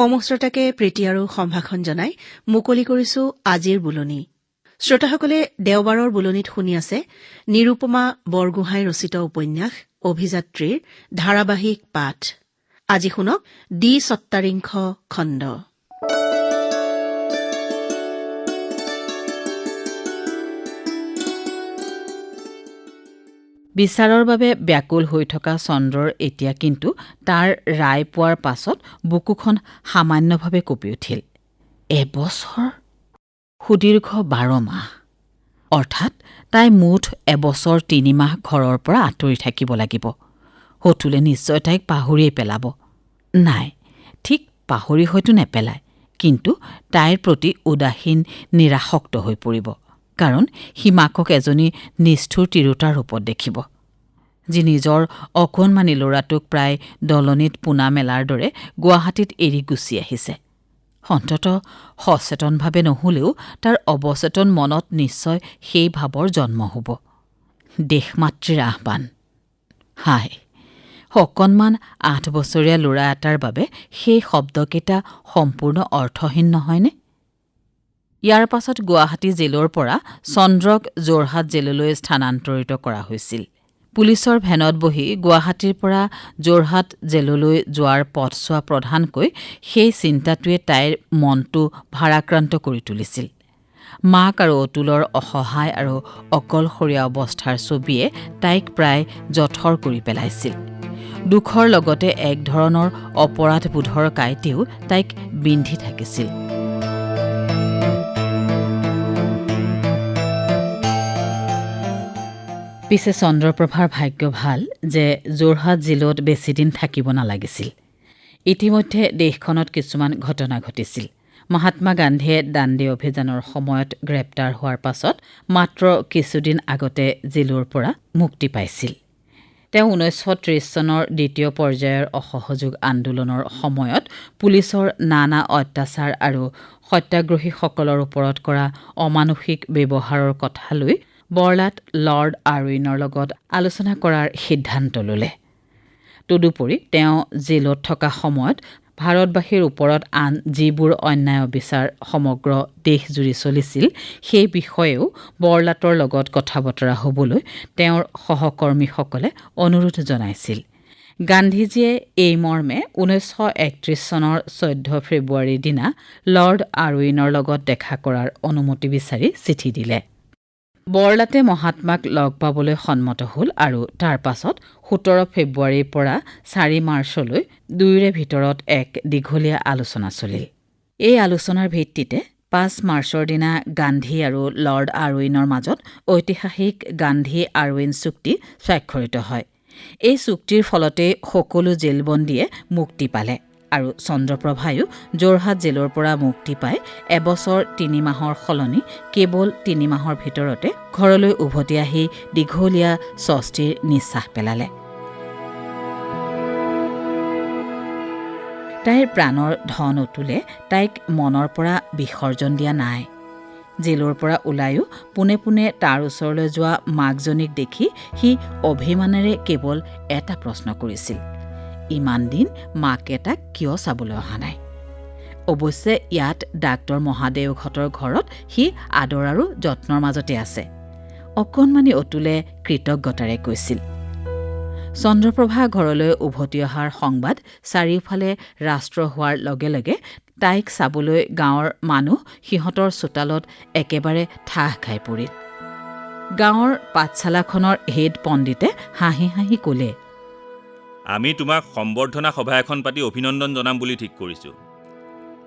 সমস্তটাকে প্ৰীতি আৰু সম্ভাষণ জনাই মুকলি কৰিছো আজিৰ বুলনি। শ্ৰোতাসকলে দেওবাৰৰ বুলনিত শুনি আছে নিৰুপমা বৰগোহাঁই ৰচিত উপন্যাস অভিযাত্ৰীৰ ধাৰাবাহিক পাঠ। আজি শুনক ২৭ খণ্ড। বিচাৰৰ বাবে ব্যাকুল হৈ থকা চন্দ্ৰৰ এতিয়া কিন্তু তাৰ ৰায় পোৱাৰ পাছত বুকুখন সামান্যভাৱে কঁপি উঠিল। এবছৰ, সুদীৰ্ঘ ১২ মাহ, অৰ্থাৎ তাই মুঠ এবছৰ ৩ মাহ ঘৰৰ পৰা আঁতৰি থাকিব লাগিব। হতুলে নিশ্চয় তাইক পাহৰিয়েই পেলাব। নাই, ঠিক পাহৰি হয়তো নেপেলায়, কিন্তু তাইৰ প্ৰতি উদাসীন নিৰাসক্ত হৈ পৰিব। কাৰণ সি মাকক এজনী নিষ্ঠুৰ তিৰোতাৰ ৰূপত দেখিব, যি নিজৰ অকণমানি ল'ৰাটোক প্ৰায় দলনিত পোনা মেলাৰ দৰে গুৱাহাটীত এৰি গুচি আহিছে। অন্ততঃ সচেতনভাৱে নহলেও তাৰ অৱচেতন মনত নিশ্চয় সেই ভাৱৰ জন্ম হ'ব। দেশমাতৃৰ আহ্বান। হায়, অকণমান ৮ বছৰীয়া ল'ৰা এটাৰ বাবে সেই শব্দকেইটা সম্পূৰ্ণ অৰ্থহীন নহয়নে? ইয়াৰ পাছত গুৱাহাটী জেলৰ পৰা চন্দ্ৰক যোৰহাট জেললৈ স্থানান্তৰিত কৰা হৈছিল। পুলিচৰ ভেনত বহি গুৱাহাটীৰ পৰা যোৰহাট জেললৈ যোৱাৰ পথছোৱা প্ৰধানকৈ সেই চিন্তাটোৱে তাইৰ মনটো ভাৰাক্ৰান্ত কৰি তুলিছিল। মাক আৰু অতুলৰ অসহায় আৰু অকলশৰীয়া অৱস্থাৰ ছবিয়ে তাইক প্ৰায় জঠৰ কৰি পেলাইছিল। দুখৰ লগতে এক ধৰণৰ অপৰাধবোধৰ কাঁইটেও তাইক বিন্ধি থাকিছিল। পিছে চন্দ্ৰপ্ৰভাৰ ভাগ্য ভাল যে যোৰহাট জেলত বেছিদিন থাকিব নালাগিছিল। ইতিমধ্যে দেশখনত কিছুমান ঘটনা ঘটিছিল। মহাত্মা গান্ধীয়ে দাণ্ডী অভিযানৰ সময়ত গ্ৰেপ্তাৰ হোৱাৰ পাছত মাত্ৰ কিছুদিন আগতে জেলৰ পৰা মুক্তি পাইছিল। তেওঁ ১৯৩০ চনৰ দ্বিতীয় পৰ্যায়ৰ অসহযোগ আন্দোলনৰ সময়ত পুলিচৰ নানা অত্যাচাৰ আৰু সত্যাগ্ৰহীসকলৰ ওপৰত কৰা অমানুষিক ব্যৱহাৰৰ কথা লৈ বৰলাট লৰ্ড আৰউইনৰ লগত আলোচনা কৰাৰ সিদ্ধান্ত ল'লে। তদুপৰি তেওঁ জেলত থকা সময়ত ভাৰতবাসীৰ ওপৰত আন যিবোৰ অন্যায় অবিচাৰ সমগ্ৰ দেশজুৰি চলিছিল সেই বিষয়েও বৰলাটৰ লগত কথা বতৰা হ'বলৈ তেওঁৰ সহকৰ্মীসকলে অনুৰোধ জনাইছিল। গান্ধীজীয়ে এই মৰ্মে ১৯৩১ চনৰ ১৪ ফেব্ৰুৱাৰীৰ দিনা লৰ্ড আৰউইনৰ লগত দেখা কৰাৰ অনুমতি বিচাৰি চিঠি দিলে। বৰলাটে মহাত্মাক লগ পাবলৈ সন্মত হ'ল আৰু তাৰ পাছত ১৭ ফেব্ৰুৱাৰীৰ পৰা ৪ মাৰ্চলৈ দুয়োৰে ভিতৰত এক দীঘলীয়া আলোচনা চলিল। এই আলোচনাৰ ভিত্তিতে ৫ মাৰ্চৰ দিনা গান্ধী আৰু লৰ্ড আৰউইনৰ মাজত ঐতিহাসিক গান্ধী-আৰউইন চুক্তি স্বাক্ষৰিত হয়। এই চুক্তিৰ ফলতে সকলো জেলবন্দীয়ে মুক্তি পালে আৰু চন্দ্ৰপ্ৰভায়ো যোৰহাট জেলৰ পৰা মুক্তি পাই এবছৰ ৩ মাহৰ সলনি কেৱল ৩ মাহৰ ভিতৰতে ঘৰলৈ উভতি আহি দীঘলীয়া স্বস্তিৰ নিশ্বাস পেলালে। তাইৰ প্ৰাণৰ ধন অতুলে তাইক মনৰ পৰা বিসৰ্জন দিয়া নাই। জেলৰ পৰা ওলায়ো পোনে পোনে তাৰ ওচৰলৈ যোৱা মাকজনীক দেখি সি অভিমানেৰে কেৱল এটা প্ৰশ্ন কৰিছিল, ইমান দিন মাকে তাক কিয় চাবলৈ অহা নাই? অৱশ্যে ইয়াত ডাক্তৰ মহাদেওহঁতৰ ঘৰত সি আদৰ আৰু যত্নৰ মাজতে আছে, অকণমানি অতুলে কৃতজ্ঞতাৰে কৈছিল। চন্দ্ৰপ্ৰভা ঘৰলৈ উভতি অহাৰ সংবাদ চাৰিওফালে ৰাষ্ট্ৰ হোৱাৰ লগে লগে তাইক চাবলৈ গাঁৱৰ মানুহ সিহঁতৰ চোতালত একেবাৰে ঠাহ খাই পৰিল। গাঁৱৰ পাঠশালাখনৰ হেড পণ্ডিতে হাঁহি হাঁহি ক'লে, আমি তোমাক সম্বৰ্ধনা সভা এখন পাতি অভিনন্দন জনাম বুলি ঠিক কৰিছোঁ।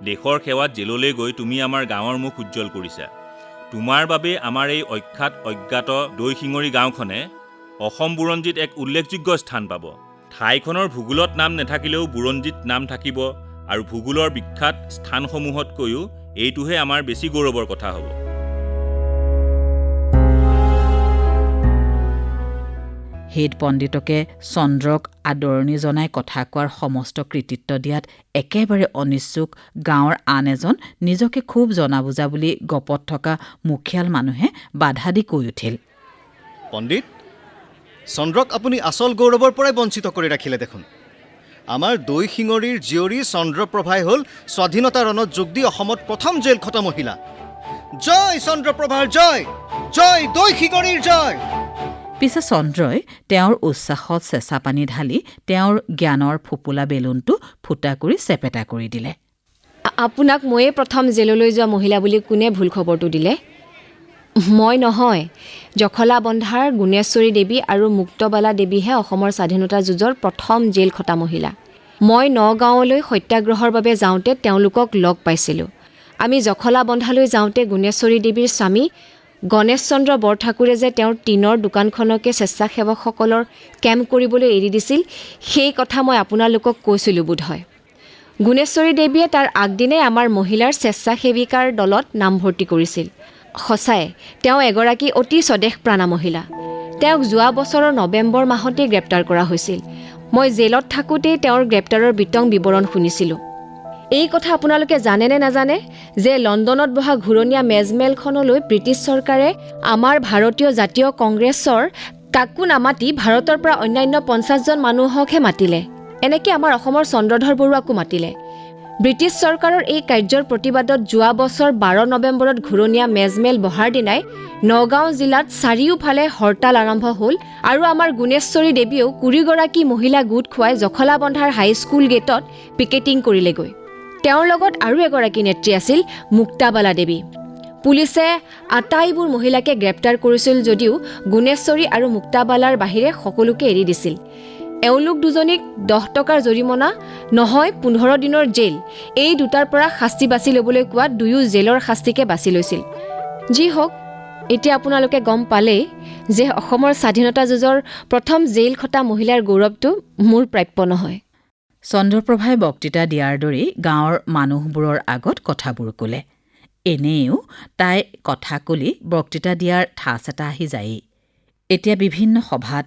দেশৰ সেৱাত জেললৈ গৈ তুমি আমাৰ গাঁৱৰ মুখ উজ্জ্বল কৰিছা। তোমাৰ বাবে আমাৰ এই অখ্যাত অজ্ঞাত দৈশিঙৰি গাঁওখনে অসম বুৰঞ্জীত এক উল্লেখযোগ্য স্থান পাব। ঠাইখনৰ ভূগোলত নাম নাথাকিলেও বুৰঞ্জীত নাম থাকিব আৰু ভূগোলৰ বিখ্যাত স্থানসমূহতকৈও এইটোহে আমাৰ বেছি গৌৰৱৰ কথা হ'ব। হেড পণ্ডিতকে চন্দ্ৰক আদৰণি জনাই কথা কোৱাৰ সমস্ত কৃতিত্ব দিয়াত একেবাৰে অনিচ্ছুক গাঁৱৰ আন এজন নিজকে খুব জনা বুজা বুলি গপত থকা মুখিয়াল মানুহে বাধা দি কৈ উঠিল, পণ্ডিত, চন্দ্ৰক আপুনি আচল গৌৰৱৰ পৰাই বঞ্চিত কৰি ৰাখিলে দেখোন। আমাৰ দৈ শিঙৰীৰ জীয়ৰী চন্দ্ৰপ্ৰভাই হ'ল স্বাধীনতা ৰণত যোগ দি অসমত প্ৰথম জেল খটা মহিলা। জয় চন্দ্ৰপ্ৰভাৰ জয়, জয় দৈ শিঙৰীৰ জয়। পিছে চন্দ্ৰই তেওঁৰ উচ্ছ্বাসত চেঁচা পানী ঢালি তেওঁৰ জ্ঞানৰ ফোপোলা বেলুনটো ফুটা কৰি চেপেটা কৰি দিলে। আপোনাক ময়ে প্ৰথম জেললৈ যোৱা মহিলা বুলি কোনে ভুল খবৰটো দিলে? মই নহয়, জখলাবন্ধাৰ গুণেশ্বৰী দেৱী আৰু মুক্তবালা দেৱীহে অসমৰ স্বাধীনতা যুঁজৰ প্ৰথম জেল খটা মহিলা। মই নগাঁৱলৈ সত্যাগ্ৰহৰ বাবে যাওঁতে তেওঁলোকক লগ পাইছিলোঁ। আমি জখলাবন্ধালৈ যাওঁতে গুণেশ্বৰী দেৱীৰ স্বামী গণেশ চন্দ্ৰ বৰঠাকুৰে যে তেওঁৰ টিনৰ দোকানখনকে স্বেচ্ছাসেৱকসকলৰ কেম্প কৰিবলৈ এৰি দিছিল, সেই কথা মই আপোনালোকক কৈছিলোঁ বোধহয়। গুণেশ্বৰী দেৱীয়ে তাৰ আগদিনাই আমাৰ মহিলাৰ স্বেচ্ছাসেৱিকাৰ দলত নামভৰ্তি কৰিছিল। সঁচাই তেওঁ এগৰাকী অতি স্বদেশপ্ৰাণা মহিলা। তেওঁক যোৱা বছৰৰ নৱেম্বৰ মাহতেই গ্ৰেপ্তাৰ কৰা হৈছিল। মই জেলত থাকোঁতেই তেওঁৰ গ্ৰেপ্তাৰৰ বিতং বিৱৰণ শুনিছিলোঁ। এই কথা আপোনালোকে জানে নে নাজানে যে লণ্ডনত বহা ঘূৰণীয়া মেজমেলখনলৈ ব্ৰিটিছ চৰকাৰে আমাৰ ভাৰতীয় জাতীয় কংগ্ৰেছৰ কাকো নামাতি ভাৰতৰ পৰা অন্যান্য 50জন মানুহকহে মাতিলে। এনেকৈ আমাৰ অসমৰ চন্দ্ৰধৰ বৰুৱাকো মাতিলে। ব্ৰিটিছ চৰকাৰৰ এই কাৰ্যৰ প্ৰতিবাদত যোৱা বছৰ 12 নৱেম্বৰত ঘূৰণীয়া মেজমেল বহাৰ দিনাই নগাঁও জিলাত চাৰিওফালে হৰতাল আৰম্ভ হ'ল আৰু আমাৰ গুণেশ্বৰী দেৱীয়েও 20গৰাকী মহিলা গোট খুৱাই জখলাবন্ধাৰ হাইস্কুল গেটত পিকেটিং কৰিলেগৈ। তেওঁৰ লগত আৰু এগৰাকী নেত্ৰী আছিল মুক্তাবালা দেৱী। পুলিচে আটাইবোৰ মহিলাকে গ্ৰেপ্তাৰ কৰিছিল যদিও গুণেশ্বৰী আৰু মুক্তাবালাৰ বাহিৰে সকলোকে এৰি দিছিল। এওঁলোক দুজনীক 10 টকাৰ জৰিমনা নহয় 15 দিনৰ জেল, এই দুটাৰ পৰা শাস্তি বাছি ল'বলৈ কোৱাত দুয়ো জেলৰ শাস্তিকে বাছি লৈছিল। যি হওক, এতিয়া আপোনালোকে গম পালেই যে অসমৰ স্বাধীনতা যুঁজৰ প্ৰথম জেল খটা মহিলাৰ গৌৰৱটো মোৰ প্ৰাপ্য নহয়। চন্দ্ৰপ্ৰভাই বক্তৃতা দিয়াৰ দৰেই গাঁৱৰ মানুহবোৰৰ আগত কথাবোৰ ক'লে। এনেও তাই কথা কলি বক্তৃতা দিয়াৰ ঠাঁচ এটা আহি যায়েই। এতিয়া বিভিন্ন সভাত,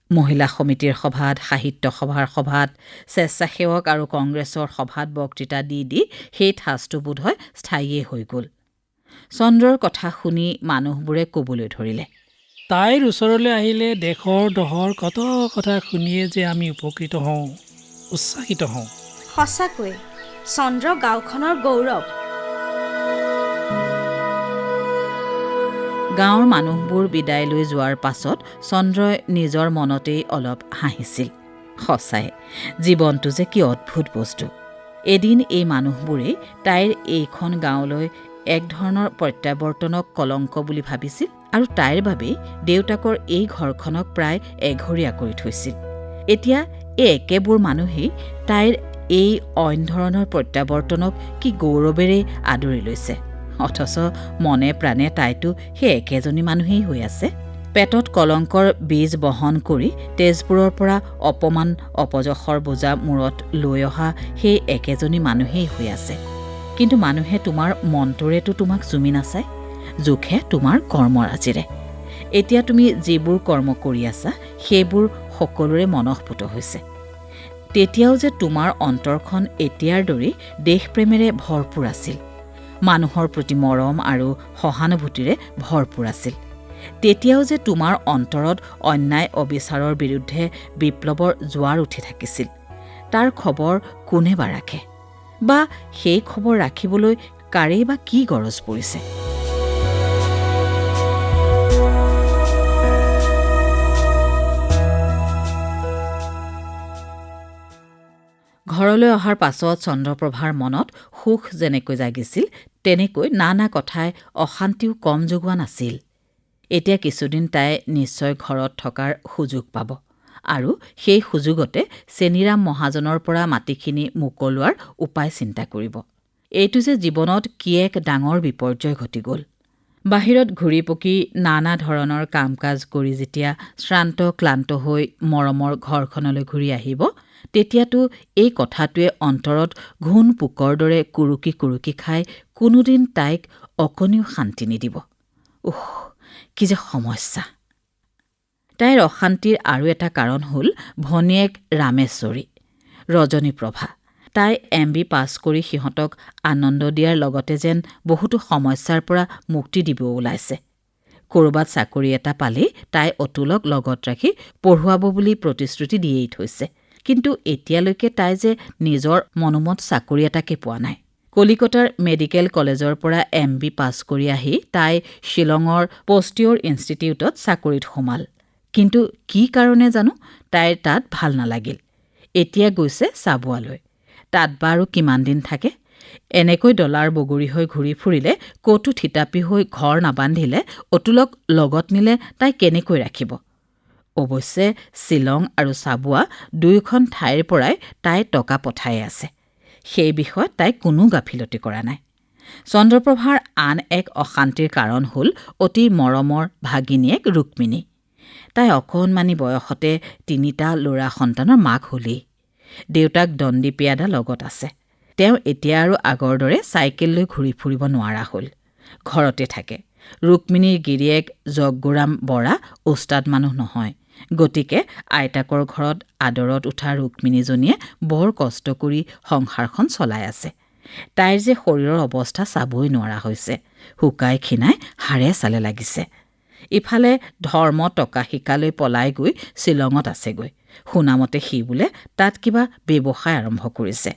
মহিলা সমিতিৰ সভাত, সাহিত্য সভাৰ সভাত, স্বেচ্ছাসেৱক আৰু কংগ্ৰেছৰ সভাত বক্তৃতা দি দি সেই ঠাঁচটো বোধহয় স্থায়ীয়ে হৈ গ'ল। চন্দ্ৰৰ কথা শুনি মানুহবোৰে ক'বলৈ ধৰিলে, তাইৰ ওচৰলৈ আহিলে দেশৰ দহৰ কত কথা শুনিয়ে যে আমি উপকৃত হওঁ, উৎসাহিত হওঁ। সঁচাকৈ চন্দ্ৰ গাঁওখনৰ গৌৰৱ। গাঁৱৰ মানুহবোৰ বিদায় লৈ যোৱাৰ পাছত চন্দ্ৰই নিজৰ মনতেই অলপ হাঁহিছিল। সঁচাই জীৱনটো যে কি অদ্ভুত বস্তু। এদিন এই মানুহবোৰেই তাইৰ এইখন গাঁৱলৈ এক ধৰণৰ প্ৰত্যাৱৰ্তনক কলংক বুলি ভাবিছিল আৰু তাইৰ বাবেই দেউতাকৰ এই ঘৰখনক প্ৰায় এঘৰীয়া কৰি থৈছিল। এতিয়া এই একেবোৰ মানুহেই তাইৰ এই অইন ধৰণৰ প্ৰত্যাৱৰ্তনক কি গৌৰৱেৰে আদৰি লৈছে। অথচ মনে প্ৰাণে তাইতো সেই একেজনী মানুহেই হৈ আছে। পেটত কলংকৰ বীজ বহন কৰি তেজপুৰৰ পৰা অপমান অপযশৰ বোজা মূৰত লৈ অহা সেই একেজনী মানুহেই হৈ আছে। কিন্তু মানুহে তোমাৰ মনটোৰেতো তোমাক জুমি নাচায়, জোখে তোমাৰ কৰ্মৰাজিৰে। এতিয়া তুমি যিবোৰ কৰ্ম কৰি আছা সেইবোৰ সকলোৰে মনঃপুত হৈছে। তেতিয়াও যে তোমাৰ অন্তৰখন এতিয়াৰ দৰেই দেশপ্ৰেমেৰে ভৰপূৰ আছিল, মানুহৰ প্ৰতি মৰম আৰু সহানুভূতিৰে ভৰপূৰ আছিল। তেতিয়াও যে তোমাৰ অন্তৰত অন্যায় অবিচাৰৰ বিৰুদ্ধে বিপ্লৱৰ জোৱাৰ উঠি থাকিছিল। তাৰ খবৰ কোনে বা ৰাখে, বা সেই খবৰ ৰাখিবলৈ কাৰেই বা কি গৰজ পৰিছে? ঘৰলৈ অহাৰ পাছত চন্দ্ৰপ্ৰভাৰ মনত সুখ যেনেকৈ জাগিছিল তেনেকৈ নানা কথাই অশান্তিও কম যোগোৱা নাছিল। এতিয়া কিছুদিন তাই নিশ্চয় ঘৰত থকাৰ সুযোগ পাব আৰু সেই সুযোগতে চেনিৰাম মহাজনৰ পৰা মাটিখিনি মোকলোৱাৰ উপায় চিন্তা কৰিব। এইটো যে জীৱনত কি এক ডাঙৰ বিপৰ্যয় ঘটি গ'ল। বাহিৰত ঘূৰি পকি নানা ধৰণৰ কাম কাজ কৰি যেতিয়া শ্ৰান্ত ক্লান্ত হৈ মৰমৰ ঘৰখনলৈ ঘূৰি আহিব, তেতিয়াতো এই কথাটোৱে অন্তৰত ঘূণ পোকৰ দৰে কুৰুকি কুৰুকি খাই কোনোদিন তাইক অকণিও শান্তি নিদিব। কি যে সমস্যা! তাইৰ অশান্তিৰ আৰু এটা কাৰণ হ'ল ভনীয়েক ৰামেশ্বৰী, ৰজনীপ্ৰভা। তাই MB পাছ কৰি সিহঁতক আনন্দ দিয়াৰ লগতে যেন বহুতো সমস্যাৰ পৰা মুক্তি দিব ওলাইছে। ক'ৰবাত চাকৰি এটা পালেই তাই অতুলক লগত ৰাখি পঢ়ুৱাব বুলি প্ৰতিশ্ৰুতি দিয়েই থৈছে। কিন্তু এতিয়ালৈকে তাই যে নিজৰ মনোমত চাকৰি এটাকে পোৱা নাই। কলিকতাৰ মেডিকেল কলেজৰ পৰা MB পাছ কৰি আহি তাই শ্বিলঙৰ পষ্টিয়ৰ ইনষ্টিটিউটত চাকৰিত সোমাল। কিন্তু কি কাৰণে জানো তাইৰ তাত ভাল নালাগিল। এতিয়া গৈছে চাবুৱালৈ। তাত বাৰু কিমান দিন থাকে? এনেকৈ ডলাৰ বগৰী হৈ ঘূৰি ফুৰিলে, ক'তো থিতাপি হৈ ঘৰ নাবান্ধিলে, অতুলক লগত নিলে তাই কেনেকৈ ৰাখিব? অৱশ্যে শ্বিলং আৰু চাবুৱা দুয়োখন ঠাইৰ পৰাই তাই টকা পঠাই আছে। সেই বিষয়ত তাই কোনো গাফিলতি কৰা নাই। চন্দ্ৰপ্ৰভাৰ আন এক অশান্তিৰ কাৰণ হ'ল অতি মৰমৰ ভাগিনীয়েক ৰুক্মিণী। তাই অকণমানি বয়সতে 3টা ল'ৰা সন্তানৰ মাক হ'লেই। দেউতাক দণ্ডী পিয়াদা লগত আছে। তেওঁ এতিয়া আৰু আগৰ দৰে চাইকেল লৈ ঘূৰি ফুৰিব নোৱাৰা হ'ল। ঘৰতে থাকে। ৰুক্মিণীৰ গিৰিয়েক জগগুৰাম বৰা ওস্তাদ মানুহ নহয়। গতিকে আইতাকৰ ঘৰত আদৰত উঠা ৰুক্মিণীজনীয়ে বৰ কষ্ট কৰি সংসাৰখন চলাই আছে। তাইৰ যে শৰীৰৰ অৱস্থা চাবই নোৱাৰা হৈছে। শুকাই ক্ষীণাই হাড়ে চালে লাগিছে। ইফালে ধৰ্ম টকা শিকালৈ পলাই গৈ শ্বিলঙত আছেগৈ। শুনামতে সি বোলে তাত কিবা ব্যৱসায় আৰম্ভ কৰিছে।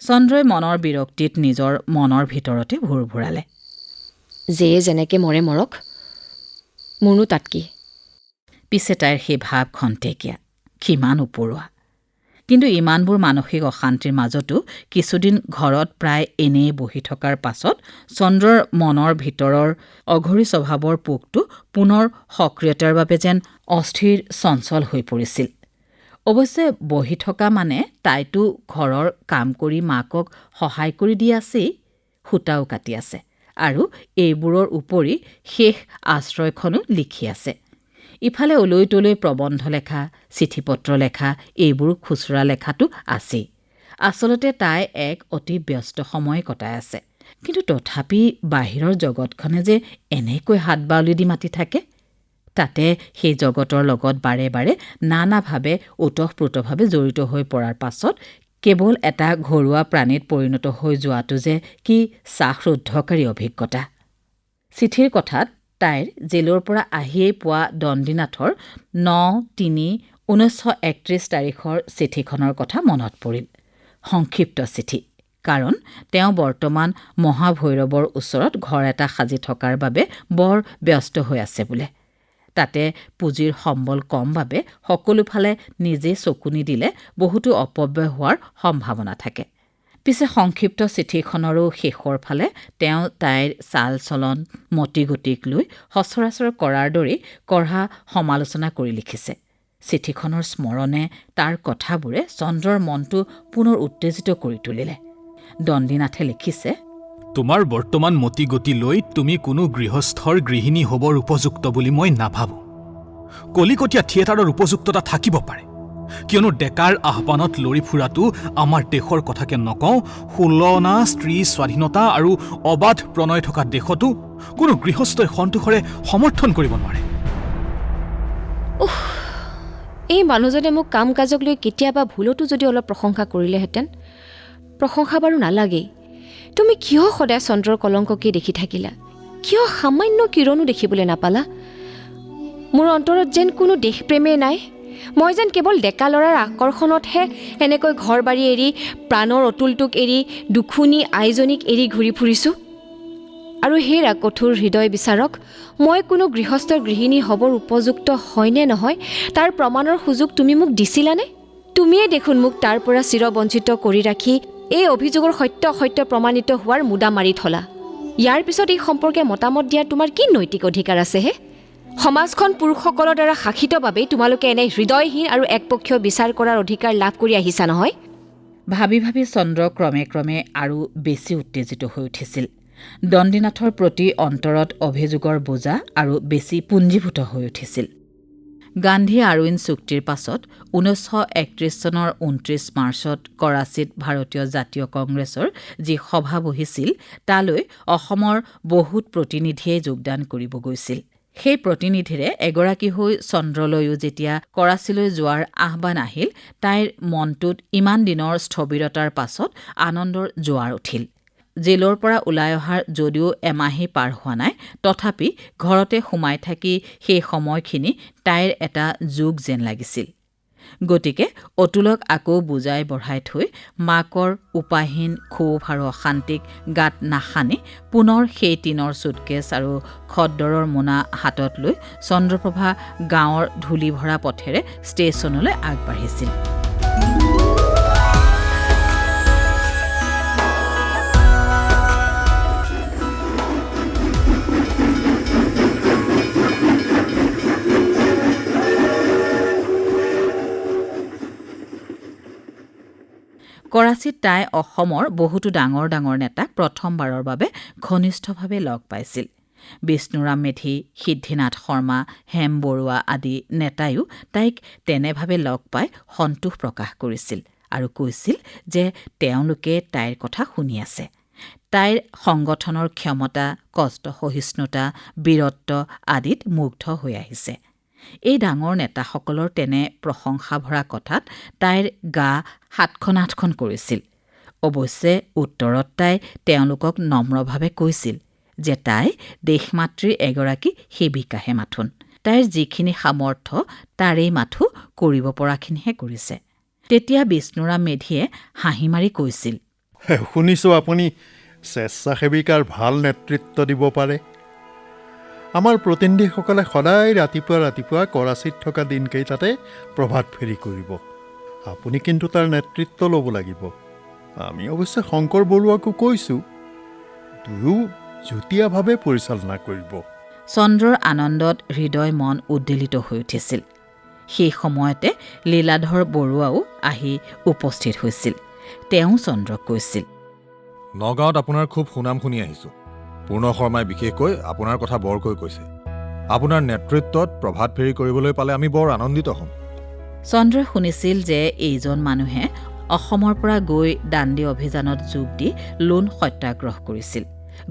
চন্দ্ৰই মনৰ বিৰক্তিত নিজৰ মনৰ ভিতৰতে ভোৰ ভৰালে। যে যেনেকৈ মৰে মৰক, মোৰনো তাত কি? পিছে তাইৰ সেই ভাৱ খন্তেকীয়া, কিমান ওপৰুৱা। কিন্তু ইমানবোৰ মানসিক অশান্তিৰ মাজতো কিছুদিন ঘৰত প্ৰায় এনেই বহি থকাৰ পাছত চন্দ্ৰৰ মনৰ ভিতৰৰ অঘৰী স্বভাৱৰ পোকটো পুনৰ সক্ৰিয়তাৰ বাবে যেন অস্থিৰ চঞ্চল হৈ পৰিছিল। অৱশ্যে বহি থকা মানে তাইতো ঘৰৰ কাম কৰি মাকক সহায় কৰি দি আছেই, সূতাও কাটি আছে আৰু এইবোৰৰ উপৰি শেষ আশ্ৰয়খনো লিখি আছে। ইফালে অলৈ তলৈ প্ৰবন্ধ লেখা, চিঠি পত্ৰ লেখা, এইবোৰ খুচুৰা লেখাটো আছেই। আচলতে তাই এক অতি ব্যস্ত সময় কটাই আছে। কিন্তু তথাপি বাহিৰৰ জগতখনে যে এনেকৈ হাত বাউলি দি মাতি থাকে। তাতে সেই জগতৰ লগত বাৰে বাৰে নানাভাৱে ওতঃপ্ৰোতভাৱে জড়িত হৈ পৰাৰ পাছত কেৱল এটা ঘৰুৱা প্ৰাণীত পৰিণত হৈ যোৱাটো যে কি শ্বাসৰুদ্ধকাৰী অভিজ্ঞতা। চিঠিৰ কথাত তাইৰ জেলৰ পৰা আহিয়েই পোৱা দণ্ডীনাথৰ 9/3/1931 তাৰিখৰ চিঠিখনৰ কথা মনত পৰিল। সংক্ষিপ্ত চিঠি, কাৰণ তেওঁ বৰ্তমান মহাভৈৰৱৰ ওচৰত ঘৰ এটা সাজি থকাৰ বাবে বৰ ব্যস্ত হৈ আছে বোলে। তাতে পুঁজিৰ সম্বল কম বাবে সকলোফালে নিজে চকু নিদিলে বহুতো অপব্যয় হোৱাৰ সম্ভাৱনা থাকে। পিছে সংক্ষিপ্ত চিঠিখনৰো শেষৰ ফালে তেওঁ তাইৰ চাল চলন মতিগতিক লৈ সচৰাচৰ কৰাৰ দৰেই কঢ়া সমালোচনা কৰি লিখিছে। চিঠিখনৰ স্মৰণে তাৰ কথাবোৰে চন্দ্ৰৰ মনটো পুনৰ উত্তেজিত কৰি তুলিলে। দণ্ডীনাথে লিখিছে, তোমাৰ বৰ্তমান মতিগতি লৈ তুমি কোনো গৃহস্থৰ গৃহিণী হ'বৰ উপযুক্ত বুলি মই নাভাবোঁ। কলিকতীয়া থিয়েটাৰৰ উপযুক্ততা থাকিব পাৰে, কিয়নো ডেকাৰ আহ্বানত লৰি ফুৰাটো আমাৰ দেশৰ কথাকে নকওঁ, 16 স্ত্ৰী স্বাধীনতা আৰু অবাধ প্ৰণয় থকা দেশতো কোনো গৃহস্থই সন্তোষৰে সমৰ্থন কৰিব নোৱাৰে। এই মানুহজনে মোক কাম কাজক লৈ কেতিয়াবা ভুলতো যদি অলপ প্ৰশংসা কৰিলেহেঁতেন। প্ৰশংসা বাৰু নালাগেই। তুমি কিয় সদায় চন্দ্ৰৰ কলংককে দেখি থাকিলা? কিয় সামান্য কিৰণো দেখিবলৈ নাপালা? মোৰ অন্তৰত যেন কোনো দেশপ্ৰেমেই নাই। মই যেন কেৱল ডেকা ল'ৰাৰ আকৰ্ষণতহে এনেকৈ ঘৰ বাৰী এৰি, প্ৰাণৰ অতুলটোক এৰি, দুখুনী আইজনীক এৰি ঘূৰি ফুৰিছোঁ। আৰু হেৰা কঠোৰ হৃদয় বিচাৰক, মই কোনো গৃহস্থৰ গৃহিণী হ'বৰ উপযুক্ত হয়নে নহয় তাৰ প্ৰমাণৰ সুযোগ তুমি মোক দিছিলানে? তুমিয়ে দেখোন মোক তাৰ পৰা চিৰবঞ্চিত কৰি ৰাখি এই অভিযোগৰ সত্য অসত্য প্ৰমাণিত হোৱাৰ মুদা মাৰি থলা। ইয়াৰ পিছত এই সম্পৰ্কে মতামত দিয়াৰ তোমাৰ কি নৈতিক অধিকাৰ আছে হে? সমাজখন পুৰুষসকলৰ দ্বাৰা শাসিত বাবেই তোমালোকে এনে হৃদয়হীন আৰু একপক্ষীয় বিচাৰ কৰাৰ অধিকাৰ লাভ কৰি আহিছা নহয়? ভাবি ভাবি চন্দ্ৰ ক্ৰমে ক্ৰমে আৰু বেছি উত্তেজিত হৈ উঠিছিল। দণ্ডীনাথৰ প্ৰতি অন্তৰত অভিযোগৰ বোজা আৰু বেছি পুঞ্জীভূত হৈ উঠিছিল। গান্ধী আৰউইন চুক্তিৰ পাছত 1931 চনৰ 29 মাৰ্চত কৰাচীত ভাৰতীয় জাতীয় কংগ্ৰেছৰ যি সভা বহিছিল, তালৈ অসমৰ বহুত প্ৰতিনিধিয়ে যোগদান কৰিব গৈছিল। সেই প্ৰতিনিধিৰে এগৰাকী হৈ চন্দ্ৰলৈও যেতিয়া কৰাচীলৈ যোৱাৰ আহ্বান আহিল, তাইৰ মনটোত ইমান দিনৰ স্থবিৰতাৰ পাছত আনন্দৰ জোৱাৰ উঠিল। জেলৰ পৰা ওলাই অহাৰ যদিও এমাহেই পাৰ হোৱা নাই, তথাপি ঘৰতে সোমাই থাকি সেই সময়খিনি তাইৰ এটা যুগ যেন লাগিছিল। গতিকে অতুলক আকৌ বুজাই বঢ়াই থৈ মাকৰ উপায়হীন ক্ষোভ আৰু অশান্তিক গাত নাসানি পুনৰ সেই টিনৰ চুটকেছ আৰু খদ্দৰৰ মোনা হাতত লৈ চন্দ্ৰপ্ৰভা গাঁৱৰ ধূলি ভৰা পথেৰে ষ্টেচনলৈ আগবাঢ়িছিল। কৰাচীত তাই অসমৰ বহুতো ডাঙৰ ডাঙৰ নেতাক প্ৰথমবাৰৰ বাবে ঘনিষ্ঠভাৱে লগ পাইছিল। বিষ্ণুৰাম মেধি, সিদ্ধিনাথ শৰ্মা, হেম বৰুৱা আদি নেতায়ো তাইক তেনেভাৱে লগ পাই সন্তোষ প্ৰকাশ কৰিছিল আৰু কৈছিল যে তেওঁলোকে তাইৰ কথা শুনি আছে। তাইৰ সংগঠনৰ ক্ষমতা, কষ্ট সহিষ্ণুতা, বীৰত্ব আদিত মুগ্ধ হৈ আহিছে। এই ডাঙৰ নেতাসকলৰ তেনে প্ৰশংসা ভৰা কথাত তাইৰ গা 7-8খন কৰিছিল। অৱশ্যে উত্তৰত তাই তেওঁলোকক নম্ৰভাৱে কৈছিল যে তাই দেশমাতৃৰ এগৰাকী সেৱিকাহে মাথোন। তাইৰ যিখিনি সামৰ্থ্য তাৰেই মাথো কৰিব পৰাখিনিহে কৰিছে। তেতিয়া বিষ্ণুৰাম মেধিয়ে হাঁহি মাৰি কৈছিল, শুনিছোঁ আপুনি স্বেচ্ছাসেৱিকাৰ ভাল নেতৃত্ব দিব পাৰে। আমাৰ প্ৰতিনিধিসকলে সদায় ৰাতিপুৱা কৰাচীত থকা দিনকেইটাতে প্ৰভাত ফেৰী কৰিব। আপুনি কিন্তু তাৰ নেতৃত্ব ল'ব লাগিব। আমি অৱশ্যে শংকৰ বৰুৱাকো কৈছোঁ, দুয়ো যুটীয়াভাৱে পৰিচালনা কৰিব। চন্দ্ৰৰ আনন্দত হৃদয় মন উদ্বেলিত হৈ উঠিছিল। সেই সময়তে লীলাধৰ বৰুৱাও আহি উপস্থিত হৈছিল। তেওঁ চন্দ্ৰক কৈছিল, নগাঁৱত আপোনাৰ খুব সুনাম শুনি আহিছোঁ। পূৰ্ণ শৰ্মাই বিশেষকৈ আপোনাৰ কথা বৰকৈ কৈছে। আপোনাৰ নেতৃত্বত প্ৰভাত ফেৰী কৰিবলৈ পালে আমি বৰ আনন্দিত হ'ম। চন্দ্ৰই শুনিছিল যে এইজন মানুহে অসমৰ পৰা গৈ দাণ্ডী অভিযানত যোগ দি লোণ সত্যাগ্ৰহ কৰিছিল।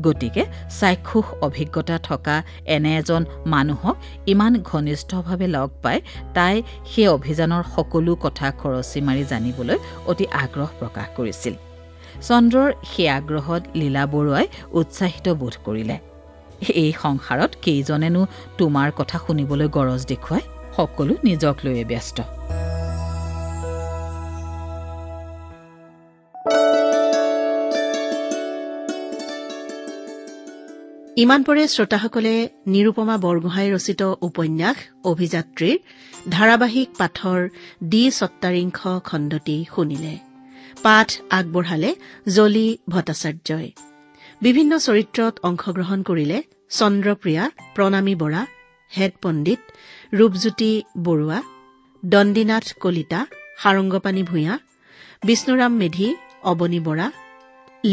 গতিকে চাক্ষুষ অভিজ্ঞতা থকা এনে এজন মানুহক ইমান ঘনিষ্ঠভাৱে লগ পাই তাই সেই অভিযানৰ সকলো কথা খৰচি মাৰি জানিবলৈ অতি আগ্ৰহ প্ৰকাশ কৰিছিল। চন্দ্ৰৰ সেই আগ্ৰহত লীলা বৰুৱাই উৎসাহিত বোধ কৰিলে। এই সংসাৰত কেইজনেনো তোমাৰ কথা শুনিবলৈ গৰজ দেখুৱাই? সকলো নিজক লৈয়ে ব্যস্ত। ইমান পৰে শ্ৰোতাসকলে নিৰুপমা বৰগোহাঁই ৰচিত উপন্যাস অভিযাত্ৰীৰ ধাৰাবাহিক পাঠৰ দ্বি-সত্তৰিংশ খণ্ডটি শুনিলে। পাঠ আগবঢ়ালে জলি ভট্টাচাৰ্যই। বিভিন্ন চৰিত্ৰত অংশগ্ৰহণ কৰিলে চন্দ্ৰপ্ৰিয়া, প্ৰণামী বৰা, হেড পণ্ডিত, ৰূপজ্যোতি বৰুৱা, দণ্ডীনাথ কলিতা, সাৰংগপাণী ভূঞা, বিষ্ণুৰাম মেধি, অৱনী বৰা,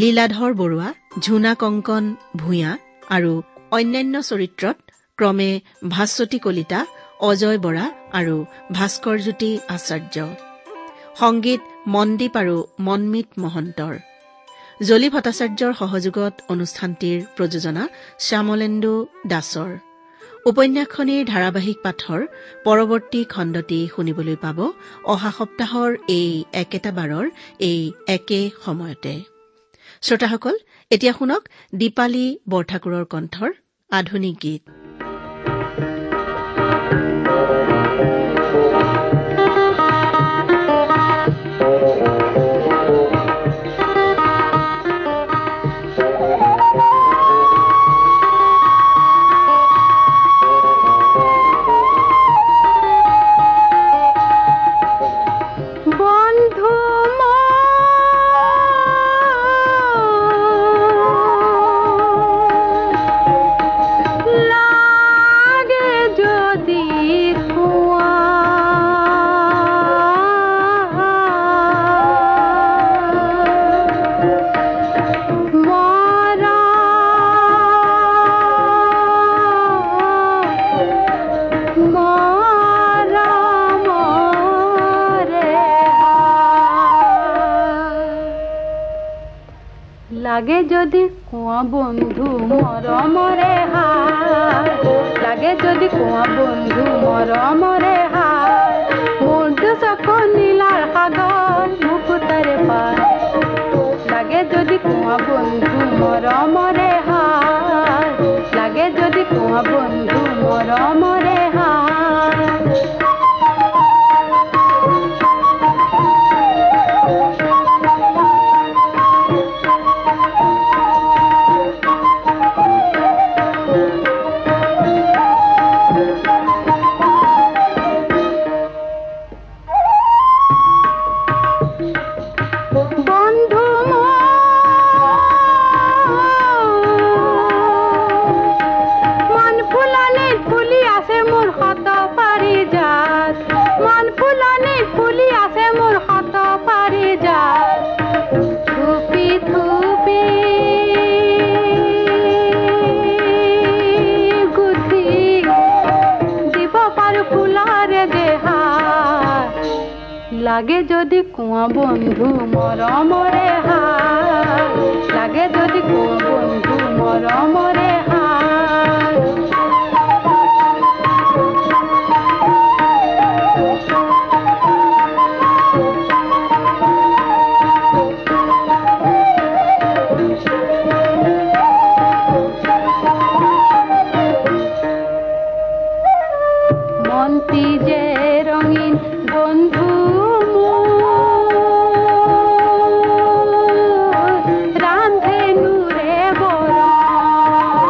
লীলাধৰ বৰুৱা, ঝুনা কংকন ভূঞা আৰু অন্যান্য চৰিত্ৰত ক্ৰমে ভাস্বতী কলিতা, অজয় বৰা আৰু ভাস্কৰজ্যোতি আচাৰ্য। সংগীত মনদীপ আৰু মনমিত মহন্তৰ। জলি ভট্টাচাৰ্যৰ সহযোগত অনুষ্ঠানটিৰ প্ৰযোজনা শ্যামলেন্দু দাসৰ। উপন্যাসখনিৰ ধাৰাবাহিক পাঠৰ পৰৱৰ্তী খণ্ডটি শুনিবলৈ পাব অহা সপ্তাহৰ এই একেটা বাৰৰ এই একে সময়তে। শ্ৰোতাসকল, এতিয়া শুনক দীপালী বৰঠাকুৰৰ কণ্ঠৰ আধুনিক গীত। লাগে যদি কোয়া বন্ধু মরমরে হার, লাগে যদি কোয়া বন্ধু মরমরে হার, মূর্ধ সকল নীলার সাগর মুকুতারে পার। লাগে যদি কোয়া বন্ধু মরমরে হার, লাগে যদি কোয়া বন্ধু মরমরে হার। মোৰ শত পাৰিজাত মন ফুলনিত ফুলি আছে মোৰ শত পাৰিজাত থুপি থুপি গুঠি দিব পাৰো ফুলৰে দেহাৰ লাগে যদি কোৱা বন্ধু মৰমৰে হাত লাগে যদি কোৱা বন্ধু মৰমৰে হাত মন্তি যে ৰঙীন বন্ধু ৰান্ধেনুৰে বৰণ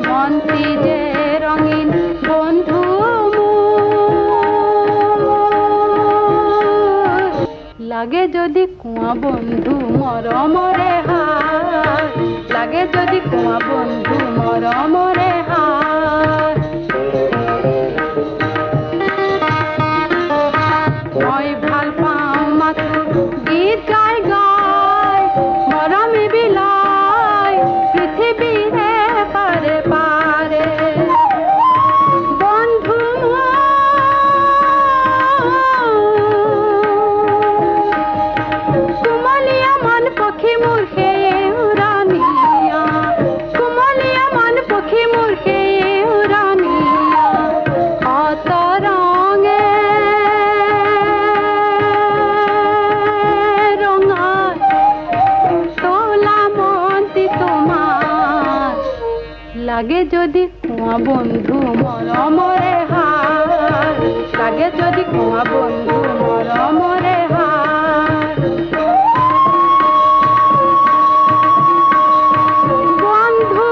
মন্তি যে ৰঙীন বন্ধু লাগে যদি কোৱা বন্ধু মৰমৰে হাত লাগে যদি কোৱা বন্ধু মৰমৰে হাত মই ভাল পাওঁ মাথো গীত গাই গাই মৰমে বিলাই পৃথিৱীৰে পাৰে পাৰে বন্ধু কুমলীয়া মন পক্ষী মোৰ সেই উৰানিয়া কুমলীয়া মন পক্ষী মোৰ সেই উৰানিয়া অতৰঙে ৰঙাই তোলা মন্তি তোমাৰ লাগে যদি কোৱা বন্ধু মৰমৰে হাত লাগে যদি কোৱা বন্ধু মৰমৰে হাত বন্ধু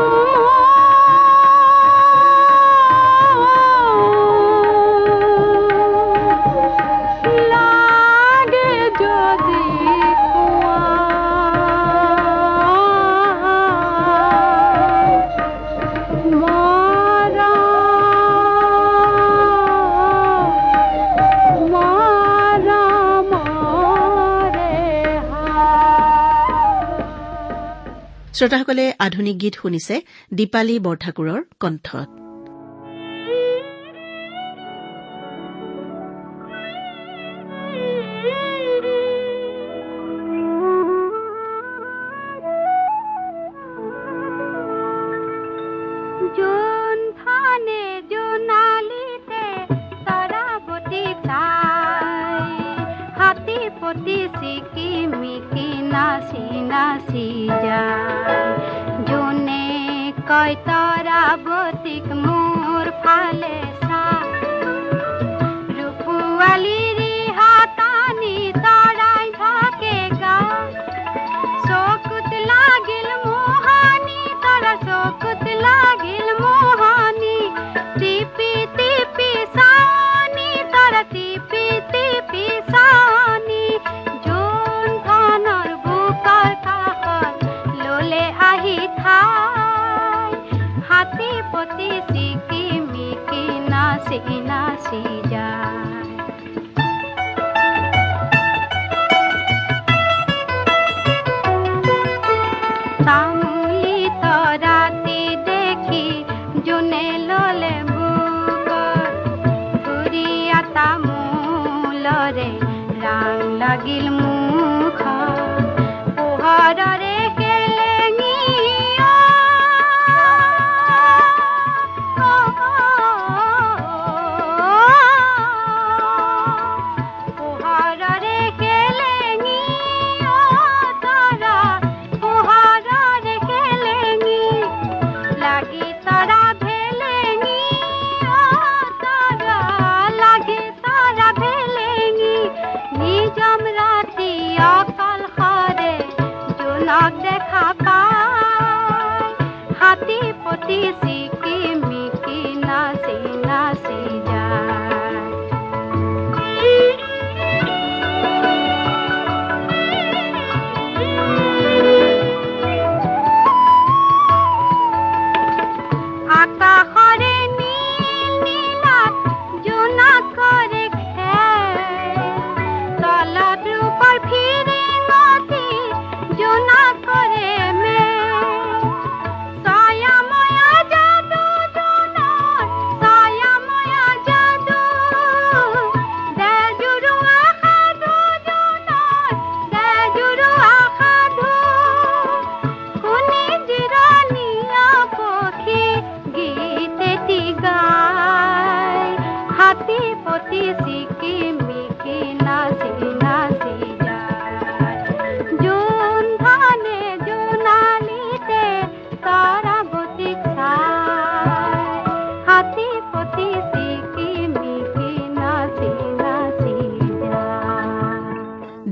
লাগে যদি কোৱা শ্ৰোতাসকলে আধুনিক গীত শুনিছে দীপালী বৰঠাকুৰৰ কণ্ঠত। জোন ধানে জোনালিতে তৰাবতী চাই হাতী পতি চিকিমিকি নাচি নাচি যায় জোনে কয় তৰাবতীক মোৰ ফালে চাই ৰূপোৱালীৰ হাতানি তৰাই থাকে গায় চকুত লাগিল মোহানি তৰা চকুত লাগিল মোহানি টিপি টিপি চানি তৰা টিপি টিপি চানি জোন ধানৰ বুকৰ কাষত ললে আহি ঠাই হাতী পতি চিকিমিকি নাচি নাচি যায় তামুলি তৰাতি দেখি জোনে ললে বুকৰ ধুৰীয়া তামোলৰে ৰাং লাগিল মুখত পোহৰৰে কেলেঙি পোহৰৰে কেলেঙি তৰা পোহৰৰে কেলেঙি লাগি তৰা ভেলেঙি তৰা লাগি তৰা ভেলেঙি নিজম ৰাতি অকল সৰে জোনক দেখা পাই হাতী পতি চিকিমিকি নাচি নাচি যায় আকাশৰে নীল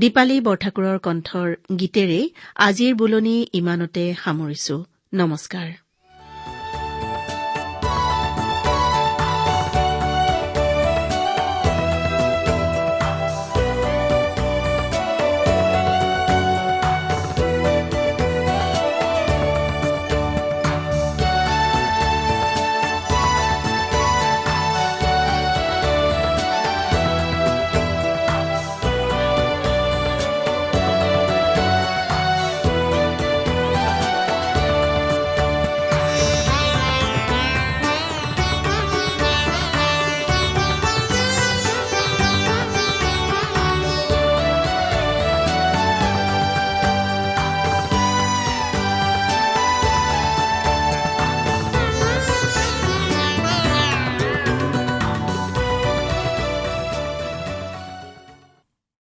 দীপালী বৰঠাকুৰৰ কণ্ঠৰ গীতেৰেই আজিৰ বুলনি ইমানতে সামৰিছো। নমস্কাৰ।